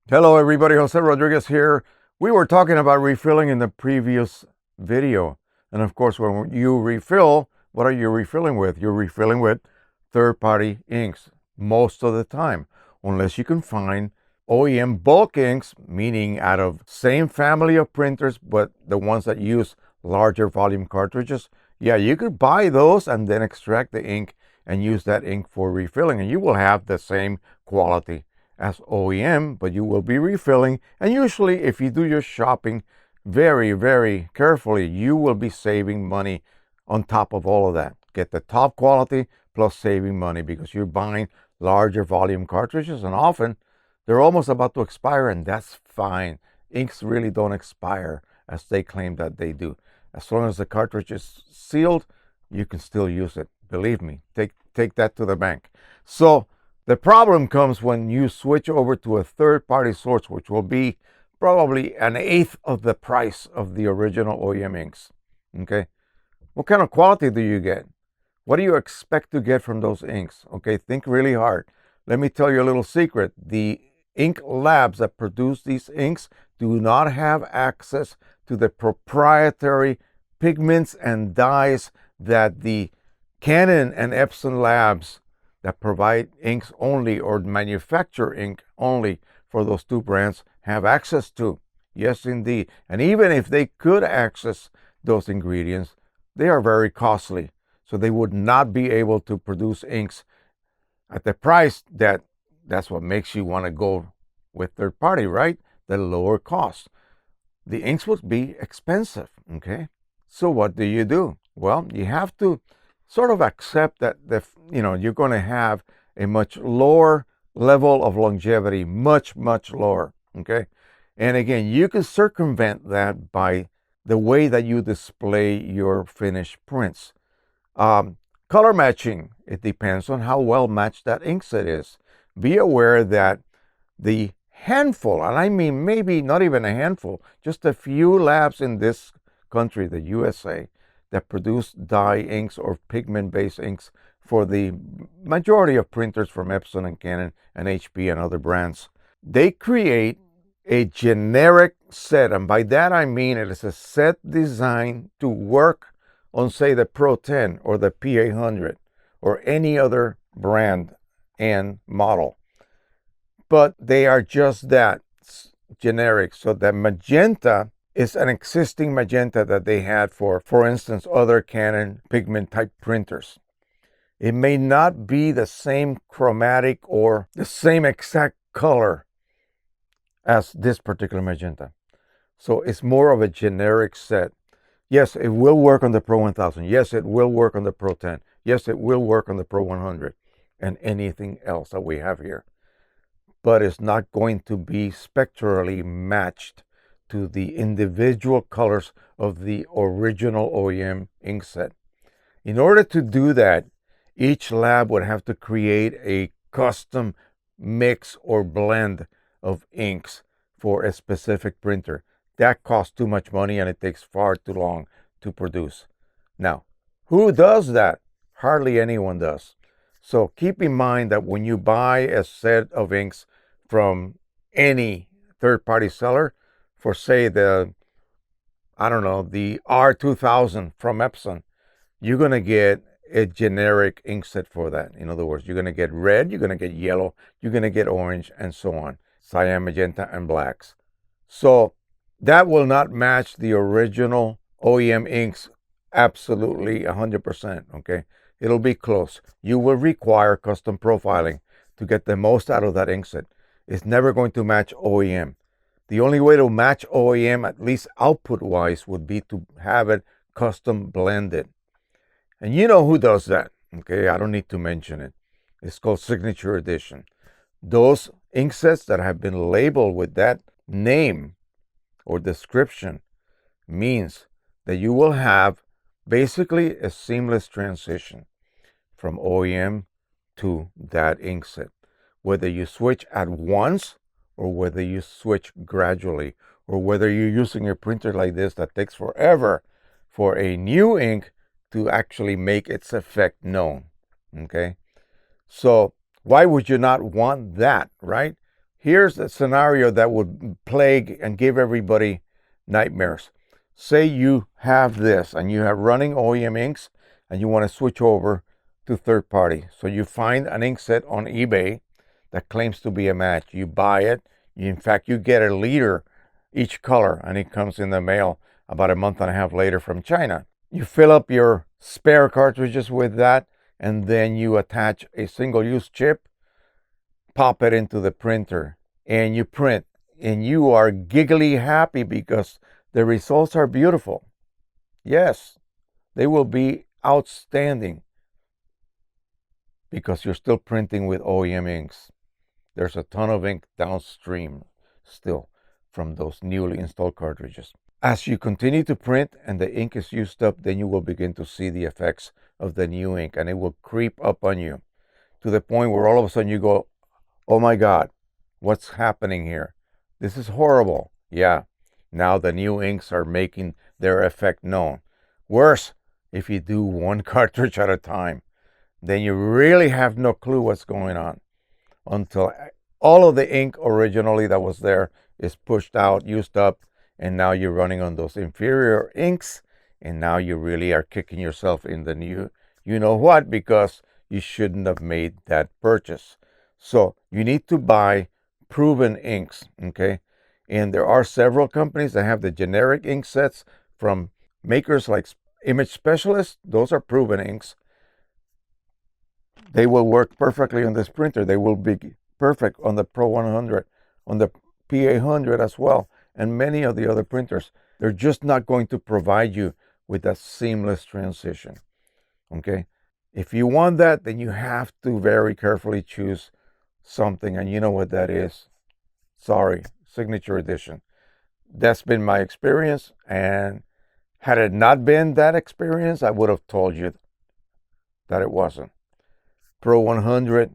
Hello everybody, Jose Rodriguez here. We were talking about refilling in the previous video. And of course, when you refill, what are you refilling with? You're refilling with third-party inks most of the time, unless you can find OEM bulk inks, meaning out of same family of printers, but the ones that use larger volume cartridges. Yeah, you could buy those and then extract the ink and use that ink for refilling, and you will have the same quality as OEM, but you will be refilling. And usually, if you do your shopping very, very carefully, you will be saving money on top of all of that. Get the top quality plus saving money because you're buying larger volume cartridges, and often they're almost about to expire, and that's fine. Inks really don't expire as they claim that they do. As long as the cartridge is sealed, you can still use it. Believe me, take that to the bank. So the problem comes when you switch over to a third-party source, which will be probably an eighth of the price of the original OEM inks. Okay, what kind of quality do you get? What do you expect to get from those inks? Okay, think really hard. Let me tell you a little secret. The ink labs that produce these inks do not have access to the proprietary pigments and dyes that the Canon and Epson labs that provide inks only or manufacture ink only for those two brands have access to. Yes, indeed. And even if they could access those ingredients, they are very costly. So they would not be able to produce inks at the price that's what makes you want to go with third party, right? The lower cost. The inks would be expensive, okay? So what do? Well, you have to sort of accept that you're going to have a much lower level of longevity, much lower, okay? And again, you can circumvent that by the way that you display your finished prints. Color matching, it depends on how well matched that inkset is. Be aware that the handful, and I mean maybe not even a handful, just a few labs in this country, the USA, that produce dye inks or pigment-based inks for the majority of printers from Epson and Canon and HP and other brands. They create a generic set, and by that I mean it is a set designed to work on, say, the Pro 10 or the P800 or any other brand and model. But they are just that, generic. So the magenta is an existing magenta that they had for instance, other Canon pigment type printers. It may not be the same chromatic or the same exact color as this particular magenta. So it's more of a generic set. Yes, it will work on the Pro 1000. Yes, it will work on the Pro 10. Yes, it will work on the Pro 100 and anything else that we have here. But it's not going to be spectrally matched to the individual colors of the original OEM ink set. In order to do that, each lab would have to create a custom mix or blend of inks for a specific printer. That costs too much money and it takes far too long to produce. Now, who does that? Hardly anyone does. So keep in mind that when you buy a set of inks from any third-party seller, for say the R2000 from Epson, you're going to get a generic ink set for that. In other words, you're going to get red, you're going to get yellow, you're going to get orange, and so on. Cyan, magenta, and blacks. So that will not match the original OEM inks absolutely 100%, okay? It'll be close. You will require custom profiling to get the most out of that ink set. It's never going to match OEM. The only way to match OEM, at least output-wise, would be to have it custom blended. And you know who does that, okay? I don't need to mention it. It's called Signature Edition. Those ink sets that have been labeled with that name or description means that you will have basically a seamless transition from OEM to that ink set. Whether you switch at once or whether you switch gradually or whether you're using a printer like this that takes forever for a new ink to actually make its effect known. Okay, so why would you not want that, right? Here's a scenario that would plague and give everybody nightmares. Say you have this and you have running OEM inks and you want to switch over to third party. So you find an ink set on eBay that claims to be a match. You buy it. In fact, you get a liter each color and it comes in the mail about a month and a half later from China. You fill up your spare cartridges with that, and then you attach a single-use chip, pop it into the printer, and you print. And you are giggly happy because the results are beautiful. Yes, they will be outstanding because you're still printing with OEM inks. There's a ton of ink downstream still from those newly installed cartridges. As you continue to print and the ink is used up, then you will begin to see the effects of the new ink, and it will creep up on you to the point where all of a sudden you go, oh my God, what's happening here? This is horrible. Yeah, now the new inks are making their effect known. Worse, if you do one cartridge at a time, then you really have no clue what's going on until all of the ink originally that was there is pushed out, used up, and now you're running on those inferior inks, and now you really are kicking yourself in the new, you know what, because you shouldn't have made that purchase. So you need to buy proven inks, okay? And there are several companies that have the generic ink sets from makers like Image Specialist. Those are proven inks. They will work perfectly on this printer. They will be perfect on the Pro 100, on the P800 as well, and many of the other printers. They're just not going to provide you with that seamless transition. Okay? If you want that, then you have to very carefully choose something, and you know what that is. Sorry, Signature Edition. That's been my experience, and had it not been that experience, I would have told you that it wasn't. Pro 100,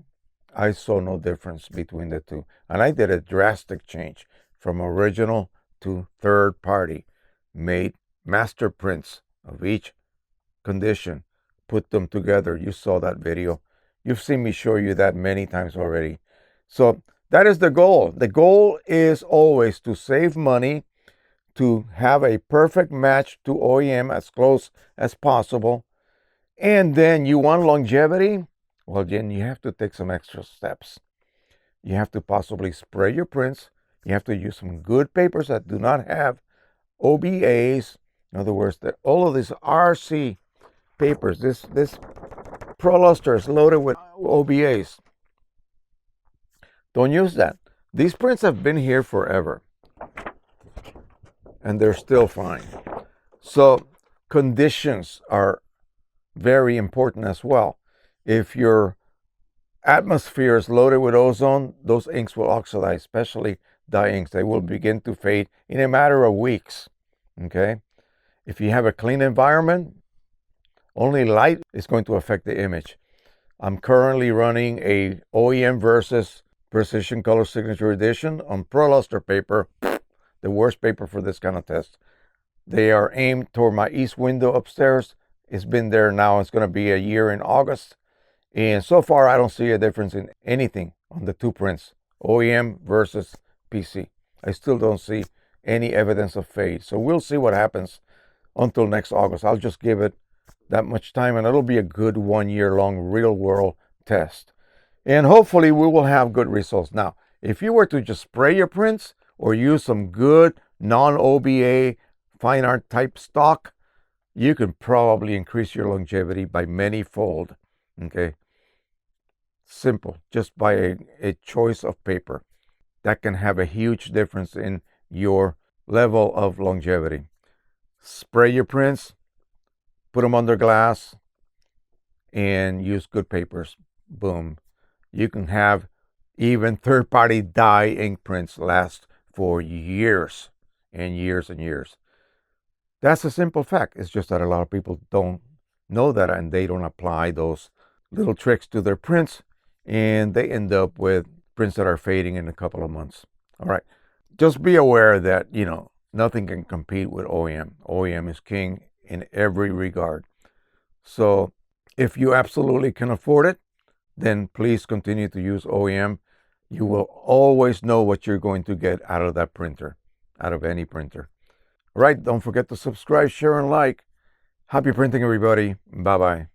I saw no difference between the two. And I did a drastic change from original to third party. Made master prints of each condition, put them together. You saw that video. You've seen me show you that many times already. So that is the goal. The goal is always to save money, to have a perfect match to OEM as close as possible. And then you want longevity. Well, then you have to take some extra steps. You have to possibly spray your prints. You have to use some good papers that do not have OBAs. In other words, that all of these RC papers, this ProLuster is loaded with OBAs. Don't use that. These prints have been here forever, and they're still fine. So conditions are very important as well. If your atmosphere is loaded with ozone, those inks will oxidize, especially dye inks. They will begin to fade in a matter of weeks. Okay? If you have a clean environment, only light is going to affect the image. I'm currently running a OEM versus Precision Color Signature Edition on ProLuster paper, the worst paper for this kind of test. They are aimed toward my east window upstairs. It's been there now. It's going to be a year in August. And so far, I don't see a difference in anything on the two prints, OEM versus PC. I still don't see any evidence of fade. So we'll see what happens until next August. I'll just give it that much time, and it'll be a good 1 year long real world test. And hopefully we will have good results. Now, if you were to just spray your prints or use some good non-OBA fine art type stock, you can probably increase your longevity by many fold. Okay? Simple, just by a choice of paper. That can have a huge difference in your level of longevity. Spray your prints, put them under glass, and use good papers. Boom. You can have even third-party dye ink prints last for years and years and years. That's a simple fact. It's just that a lot of people don't know that, and they don't apply those little tricks to their prints, and they end up with prints that are fading in a couple of months. All right. just be aware that, nothing can compete with OEM. OEM is king in every regard. So if you absolutely can afford it, then please continue to use OEM. You will always know what you're going to get out of that printer, out of any printer. All right, don't forget to subscribe, share, and like. Happy printing, everybody. Bye-bye.